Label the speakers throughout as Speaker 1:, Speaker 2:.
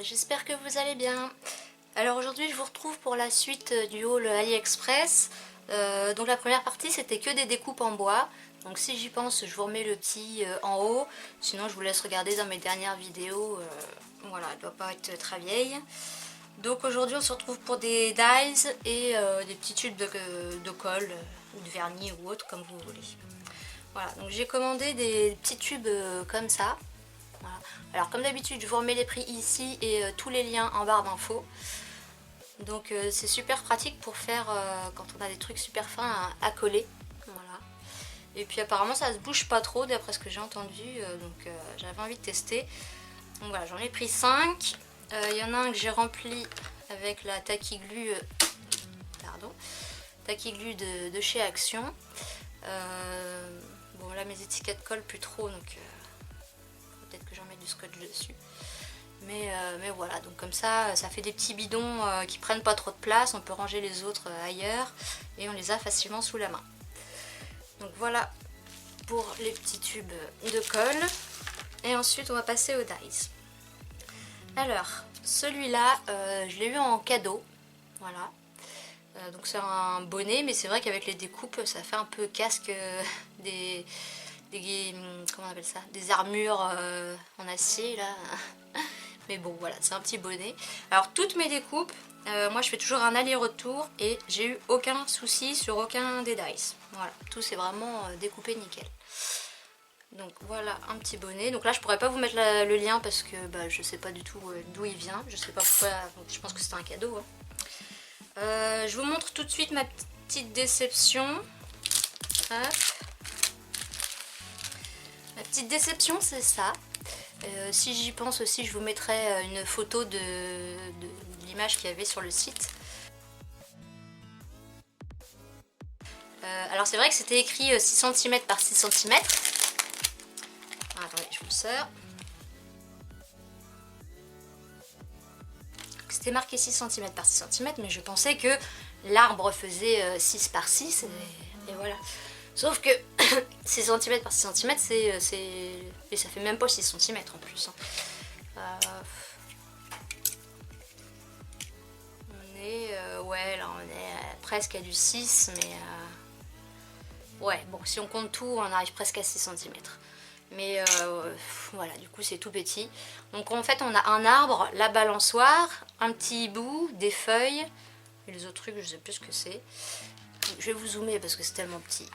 Speaker 1: J'espère que vous allez bien. Alors aujourd'hui je vous retrouve pour la suite du haul AliExpress. Donc la première partie c'était que des découpes en bois. Donc si j'y pense je vous remets le petit en haut. Sinon je vous laisse regarder dans mes dernières vidéos. Voilà, elle doit pas être très vieille. Donc aujourd'hui on se retrouve pour des dies et des petits tubes de colle ou de vernis ou autre comme vous voulez. Voilà, donc j'ai commandé des petits tubes comme ça. Voilà. Alors comme d'habitude je vous remets les prix ici et tous les liens en barre d'infos. Donc c'est super pratique pour faire quand on a des trucs super fins à coller. Voilà. Et puis apparemment ça se bouge pas trop d'après ce que j'ai entendu, donc j'avais envie de tester. Donc voilà, j'en ai pris 5. Il y en a un que j'ai rempli avec la Tacky Glue, Tacky Glue de chez Action. Bon là mes étiquettes collent plus trop, donc peut-être que j'en mets du scotch dessus. Mais voilà, donc comme ça fait des petits bidons qui prennent pas trop de place, on peut ranger les autres ailleurs et on les a facilement sous la main. Donc voilà pour les petits tubes de colle. Et ensuite on va passer aux dies. Alors celui-là je l'ai eu en cadeau, voilà. Donc c'est un bonnet, mais c'est vrai qu'avec les découpes ça fait un peu casque comment on appelle ça, des armures en acier là. Mais bon voilà, c'est un petit bonnet. Alors toutes mes découpes, moi je fais toujours un aller-retour et j'ai eu aucun souci sur aucun des dies. Voilà, tout c'est vraiment découpé nickel. Donc voilà un petit bonnet. Donc là je pourrais pas vous mettre le lien parce que bah, je sais pas du tout d'où il vient. Je sais pas pourquoi, donc, je pense que c'était un cadeau. Hein. Je vous montre tout de suite ma petite déception. Hop. Ma petite déception c'est ça. Si j'y pense aussi, je vous mettrai une photo de l'image qu'il y avait sur le site. Alors c'est vrai que c'était écrit 6 cm par 6 cm. Attendez, je vous le sors. C'était marqué 6 cm par 6 cm, mais je pensais que l'arbre faisait 6 par 6 et voilà. Sauf que 6 cm par 6 cm, et ça fait même pas 6 cm en plus. Hein. On est, ouais, là on est presque à du 6, mais ouais, bon, si on compte tout, on arrive presque à 6 cm. Mais voilà, du coup c'est tout petit. Donc en fait on a un arbre, la balançoire, un petit hibou, des feuilles, et les autres trucs je sais plus ce que c'est. Je vais vous zoomer parce que c'est tellement petit.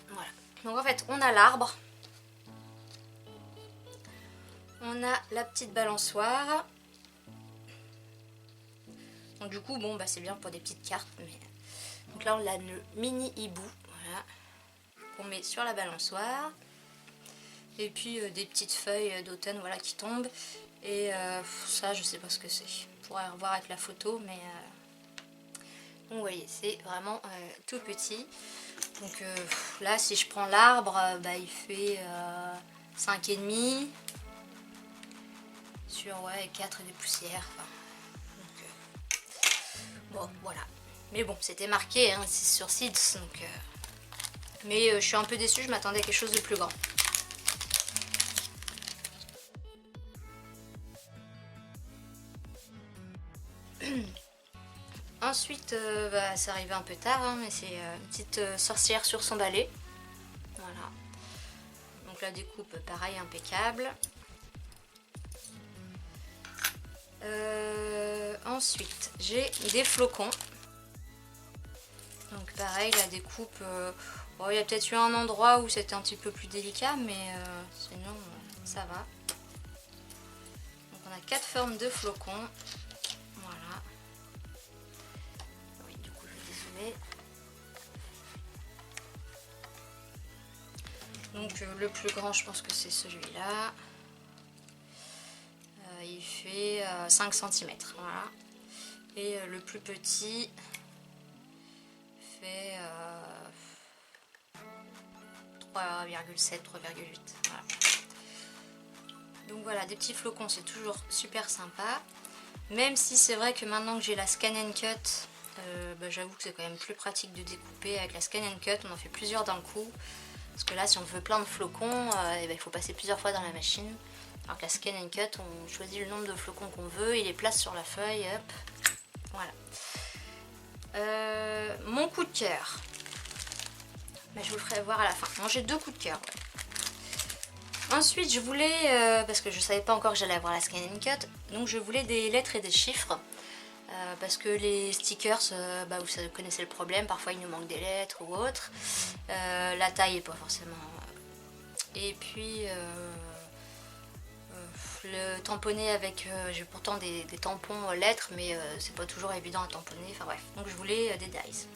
Speaker 1: Voilà. Donc en fait on a l'arbre, on a la petite balançoire. Donc du coup bon bah c'est bien pour des petites cartes. Mais... Donc là on a le mini hibou, voilà, qu'on met sur la balançoire. Et puis des petites feuilles d'automne voilà, qui tombent. Et ça je sais pas ce que c'est. Je pourrais revoir avec la photo, mais donc vous voyez c'est vraiment tout petit. Donc là si je prends l'arbre, bah, il fait 5,5 sur ouais, 4 et des poussières. Enfin, donc, bon voilà. Mais bon c'était marqué hein, 6 sur 6. Donc, mais je suis un peu déçue, je m'attendais à quelque chose de plus grand. Ensuite, bah, c'est arrivé un peu tard, hein, mais c'est une petite sorcière sur son balai. Voilà. Donc la découpe, pareil, impeccable. Ensuite, j'ai des flocons. Donc pareil, la découpe, bon, il y a peut-être eu un endroit où c'était un petit peu plus délicat, mais sinon, ça va. Donc on a 4 formes de flocons. Voilà. Oui, du coup, je vais dézoomer. Donc le plus grand, je pense que c'est celui-là. Il fait 5 cm. Voilà. Et le plus petit fait 3,7, 3,8. Voilà. Donc voilà, des petits flocons, c'est toujours super sympa. Même si c'est vrai que maintenant que j'ai la Scan & Cut, bah, j'avoue que c'est quand même plus pratique de découper avec la Scan & Cut. On en fait plusieurs d'un coup. Parce que là, si on veut plein de flocons, il faut passer plusieurs fois dans la machine. Alors qu'à Scan and Cut, on choisit le nombre de flocons qu'on veut, il les place sur la feuille, hop, voilà. Mon coup de cœur, mais je vous le ferai voir à la fin. Moi j'ai 2 coups de cœur. Ouais. Ensuite je voulais, parce que je savais pas encore que j'allais avoir la Scan and Cut, donc je voulais des lettres et des chiffres. Parce que les stickers, vous connaissez le problème, parfois il nous manque des lettres ou autre. La taille est pas forcément... Et puis le tamponner avec... j'ai pourtant des tampons lettres, mais c'est pas toujours évident à tamponner, enfin bref. Donc je voulais des dies.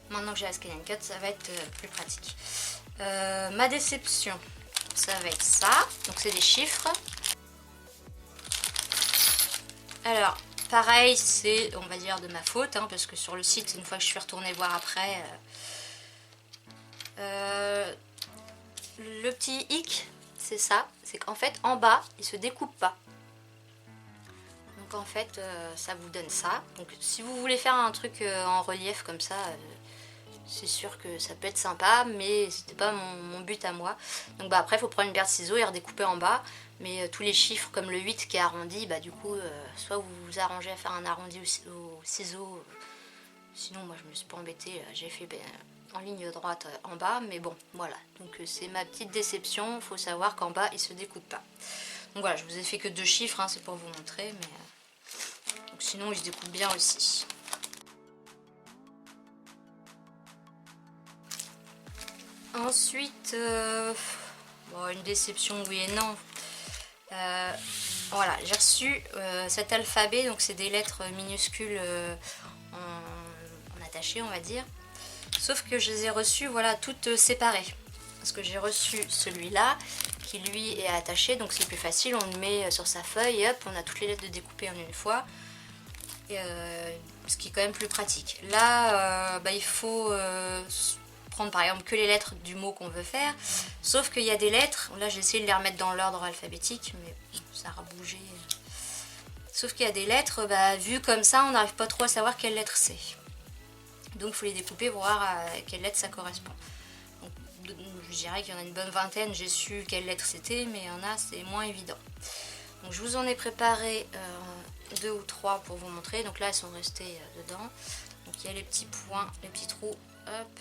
Speaker 1: Maintenant que j'ai la Scan and Cut, ça va être plus pratique. Ma déception, ça va être ça. Donc c'est des chiffres. Alors... Pareil, c'est, on va dire, de ma faute, hein, parce que sur le site, une fois que je suis retournée voir après, le petit hic, c'est ça, c'est qu'en fait, en bas, il se découpe pas. Donc en fait, ça vous donne ça. Donc si vous voulez faire un truc en relief comme ça, c'est sûr que ça peut être sympa, mais c'était pas mon but à moi. Donc après, il faut prendre une paire de ciseaux et redécouper en bas. Mais tous les chiffres, comme le 8 qui est arrondi, du coup, soit vous vous arrangez à faire un arrondi au ciseau. Sinon, moi, je me suis pas embêtée. J'ai fait en ligne droite en bas. Mais bon, voilà. Donc c'est ma petite déception. Il faut savoir qu'en bas, il se découpe pas. Donc voilà, je vous ai fait que 2 chiffres. Hein, c'est pour vous montrer. Mais donc, sinon, il se découpe bien aussi. Ensuite, une déception oui et non. Voilà, j'ai reçu cet alphabet, donc c'est des lettres minuscules en attaché, on va dire. Sauf que je les ai reçues, voilà, toutes séparées. Parce que j'ai reçu celui-là, qui lui est attaché, donc c'est plus facile, on le met sur sa feuille, et hop, on a toutes les lettres de découper en une fois. Ce qui est quand même plus pratique. Là, il faut... prendre par exemple que les lettres du mot qu'on veut faire, sauf qu'il y a des lettres, là j'ai essayé de les remettre dans l'ordre alphabétique, mais ça a bougé. Sauf qu'il y a des lettres, vues comme ça, on n'arrive pas trop à savoir quelle lettre c'est. Donc il faut les découper pour voir à quelle lettre ça correspond. Donc, je dirais qu'il y en a une bonne vingtaine, j'ai su quelle lettre c'était, mais il y en a, c'est moins évident. Donc je vous en ai préparé 2 ou 3 pour vous montrer, donc là elles sont restées dedans. Donc il y a les petits points, les petits trous, hop.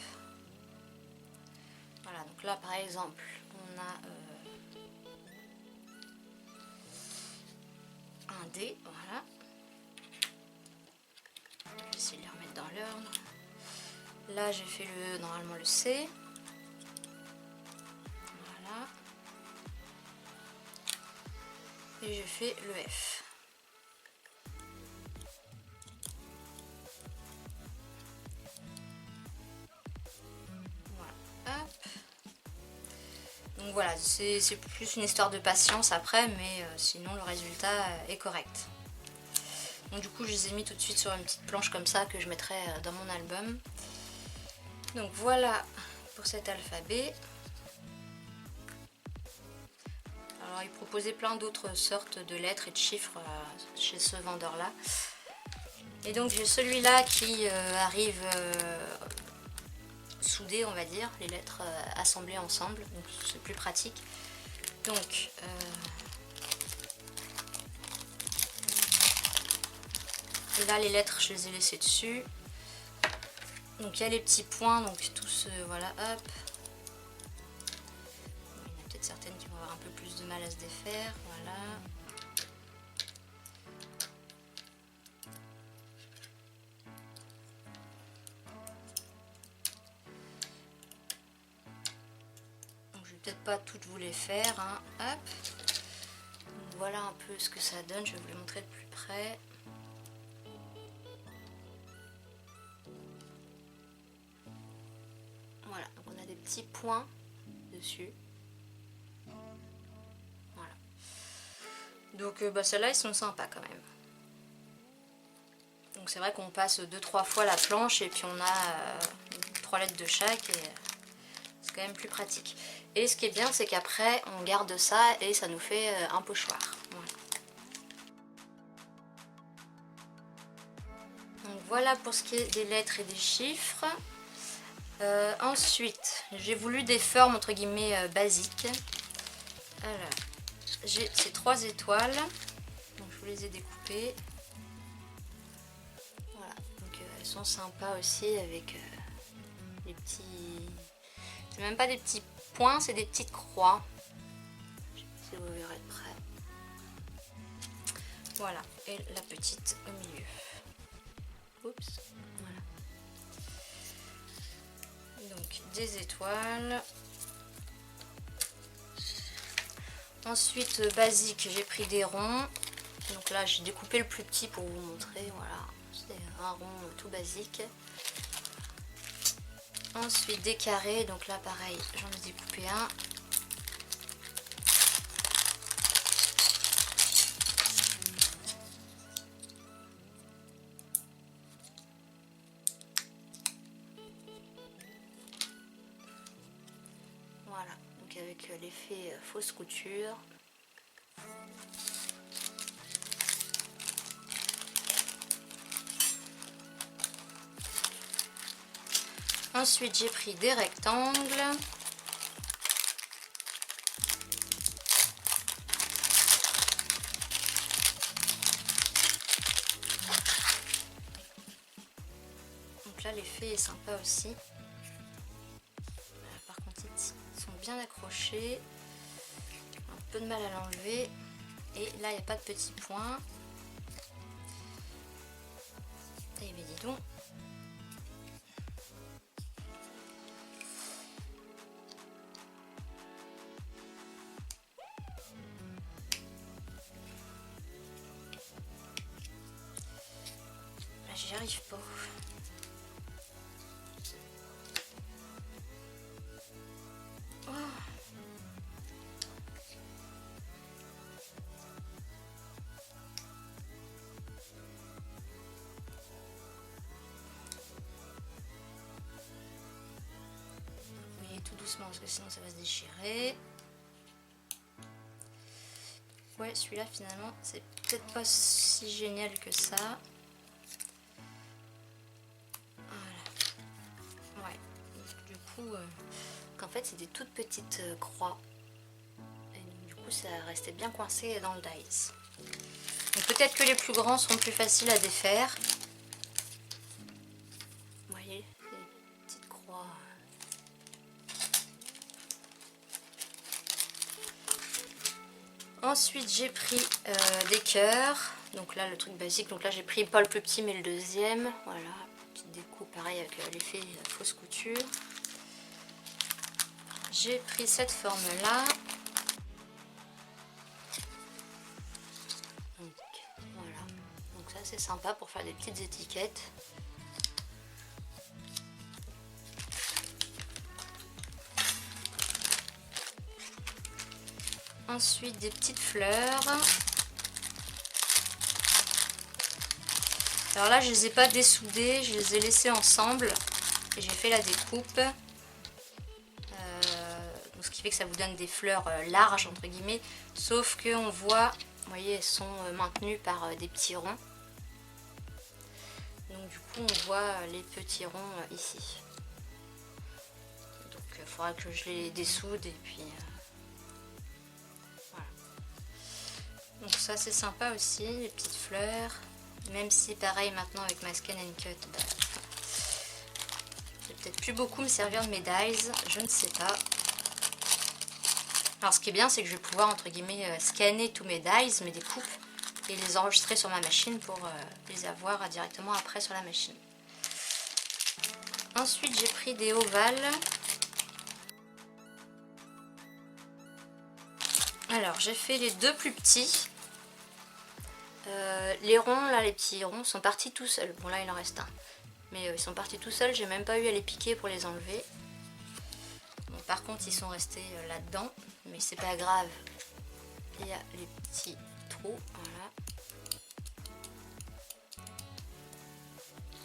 Speaker 1: Voilà, donc là par exemple, on a un D, voilà. Je vais essayer de les remettre dans l'ordre. Là j'ai fait normalement le C. Voilà. Et j'ai fait le F. Voilà, hop. Donc voilà, c'est plus une histoire de patience après, mais sinon le résultat est correct. Donc du coup je les ai mis tout de suite sur une petite planche comme ça que je mettrai dans mon album. Donc voilà pour cet alphabet. Alors il proposait plein d'autres sortes de lettres et de chiffres chez ce vendeur là. Et donc j'ai celui-là qui arrive soudé, on va dire, les lettres assemblées ensemble, donc c'est plus pratique. Donc là les lettres je les ai laissées dessus. Donc il y a les petits points, donc tous voilà, hop. Il y en a peut-être certaines qui vont avoir un peu plus de mal à se défaire, voilà. Peut-être pas toutes vous les faire, hein. Hop. Donc voilà un peu ce que ça donne, je vais vous les montrer de plus près. Voilà, donc on a des petits points dessus. Voilà. Donc celles-là, ils sont sympas quand même. Donc c'est vrai qu'on passe 2-3 fois la planche et puis on a 3 lettres de chaque et c'est quand même plus pratique. Et ce qui est bien, c'est qu'après, on garde ça et ça nous fait un pochoir. Voilà. Donc voilà pour ce qui est des lettres et des chiffres. Ensuite, j'ai voulu des formes entre guillemets basiques. Alors, j'ai ces 3 étoiles. Donc je vous les ai découpées. Voilà, donc elles sont sympas aussi avec les petits... C'est même pas des petits points, c'est des petites croix. Je sais pas si vous verrez de près. Voilà, et la petite au milieu. Oups, voilà. Donc des étoiles. Ensuite, basique, j'ai pris des ronds. Donc là, j'ai découpé le plus petit pour vous montrer. Voilà, c'est un rond tout basique. Ensuite, des carrés. Donc là, pareil, j'en ai découpé un. Voilà, donc avec l'effet fausse couture. Ensuite, j'ai pris des rectangles. Donc là, l'effet est sympa aussi. Par contre, ils sont bien accrochés. Un peu de mal à l'enlever. Et là, il n'y a pas de petits points. Et bien, dis donc. Là, j'y arrive pas. Oh. Tout doucement parce que sinon ça va se déchirer. Ouais, celui-là finalement c'est peut-être pas si génial que ça. Voilà. Ouais. Donc, du coup, qu'en fait c'est des toutes petites croix. Et donc, du coup ça restait bien coincé dans le dies. Donc peut-être que les plus grands sont plus faciles à défaire. Vous voyez, les petites croix. Ensuite j'ai pris des cœurs, donc là le truc basique, donc là j'ai pris pas le plus petit mais le deuxième, voilà, petite découpe pareil avec l'effet fausse couture. J'ai pris cette forme là, donc voilà, donc ça c'est sympa pour faire des petites étiquettes. Ensuite des petites fleurs. Alors là je les ai pas dessoudées, je les ai laissées ensemble et j'ai fait la découpe. Donc ce qui fait que ça vous donne des fleurs larges entre guillemets, sauf que on voit, vous voyez, elles sont maintenues par des petits ronds. Donc du coup on voit les petits ronds ici. Donc il faudra que je les dessoude et puis voilà. Donc ça c'est sympa aussi, les petites fleurs. Même si pareil maintenant avec ma Scan and Cut, bah, je vais peut-être plus beaucoup me servir de mes dies, je ne sais pas. Alors ce qui est bien c'est que je vais pouvoir entre guillemets scanner tous mes dies, mes découpes, et les enregistrer sur ma machine pour les avoir directement après sur la machine. Ensuite j'ai pris des ovales. Alors j'ai fait les deux plus petits. Les ronds là, les petits ronds sont partis tout seuls. Bon là il en reste un. Mais ils sont partis tout seuls, j'ai même pas eu à les piquer pour les enlever. Bon, par contre ils sont restés là-dedans, mais c'est pas grave. Il y a les petits trous, voilà.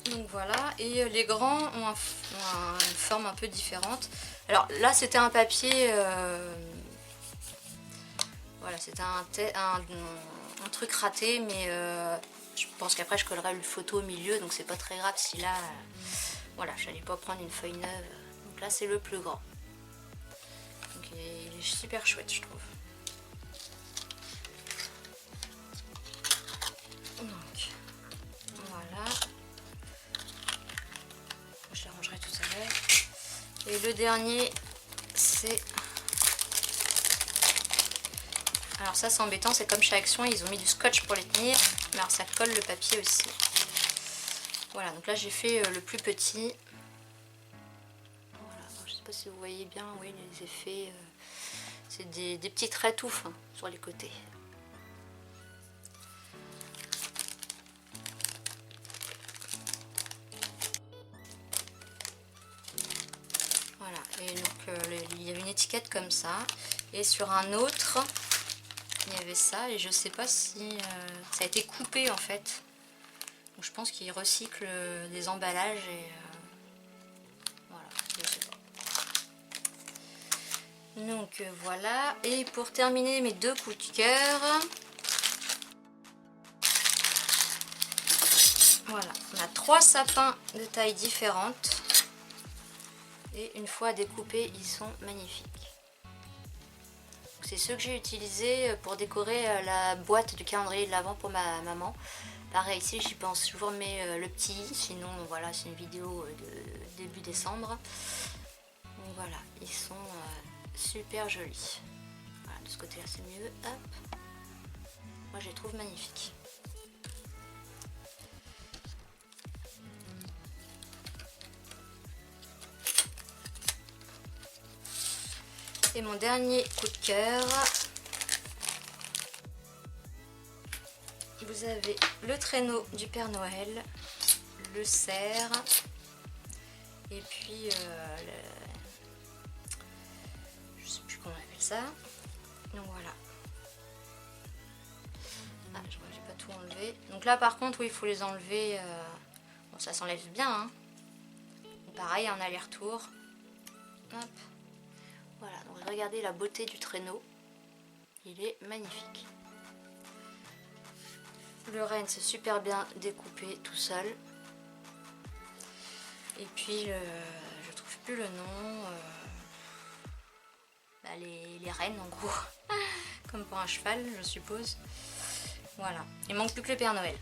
Speaker 1: Donc voilà, et les grands ont une forme un peu différente. Alors là c'était un papier, voilà, c'était un truc raté, mais je pense qu'après je collerai une photo au milieu, donc c'est pas très grave si là, voilà, j'allais pas prendre une feuille neuve. Donc là c'est le plus grand. Donc il est super chouette je trouve. le dernier, c'est... Alors ça c'est embêtant, c'est comme chez Action, ils ont mis du scotch pour les tenir, mais alors ça colle le papier aussi. Voilà, donc là j'ai fait le plus petit. Voilà, je sais pas si vous voyez bien, oui, les effets, c'est des petits traits tout fins sur les côtés. Voilà, et donc il y avait une étiquette comme ça, et sur un autre, il y avait ça, et je sais pas si ça a été coupé en fait. Donc je pense qu'ils recyclent des emballages et voilà, je sais pas. Donc voilà, et pour terminer mes deux coups de cœur, voilà, on a 3 sapins de tailles différentes et une fois découpés, ils sont magnifiques. C'est ceux que j'ai utilisés pour décorer la boîte du calendrier de l'Avent pour ma maman. Pareil, ici j'y pense, je vous remets le petit, sinon voilà, c'est une vidéo de début décembre. Donc voilà, ils sont super jolis. Voilà, de ce côté là c'est mieux, hop. Moi je les trouve magnifiques. Et mon dernier coup de cœur, vous avez le traîneau du Père Noël, le cerf, et puis je sais plus comment on appelle ça. Donc voilà. Ah, je crois que j'ai pas tout enlevé. Donc là par contre, oui, il faut les enlever. Bon, ça s'enlève bien. Hein. Pareil, un aller-retour. Hop. Voilà, donc regardez la beauté du traîneau. Il est magnifique. Le renne c'est super bien découpé tout seul. Et puis je trouve plus le nom. Bah, les rennes en gros. Comme pour un cheval je suppose. Voilà. Il manque plus que le Père Noël.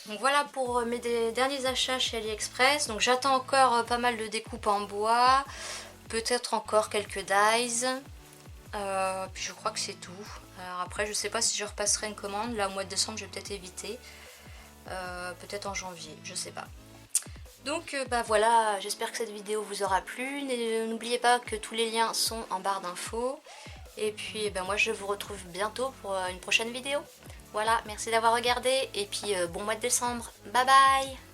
Speaker 1: Donc voilà pour mes derniers achats chez AliExpress. Donc j'attends encore pas mal de découpes en bois. Peut-être encore quelques dies. Puis je crois que c'est tout. Alors après je sais pas si je repasserai une commande. Là au mois de décembre je vais peut-être éviter. Peut-être en janvier, je sais pas. Donc bah voilà, j'espère que cette vidéo vous aura plu. N'oubliez pas que tous les liens sont en barre d'infos. Et puis ben moi je vous retrouve bientôt pour une prochaine vidéo. Voilà, merci d'avoir regardé et puis bon mois de décembre. Bye bye!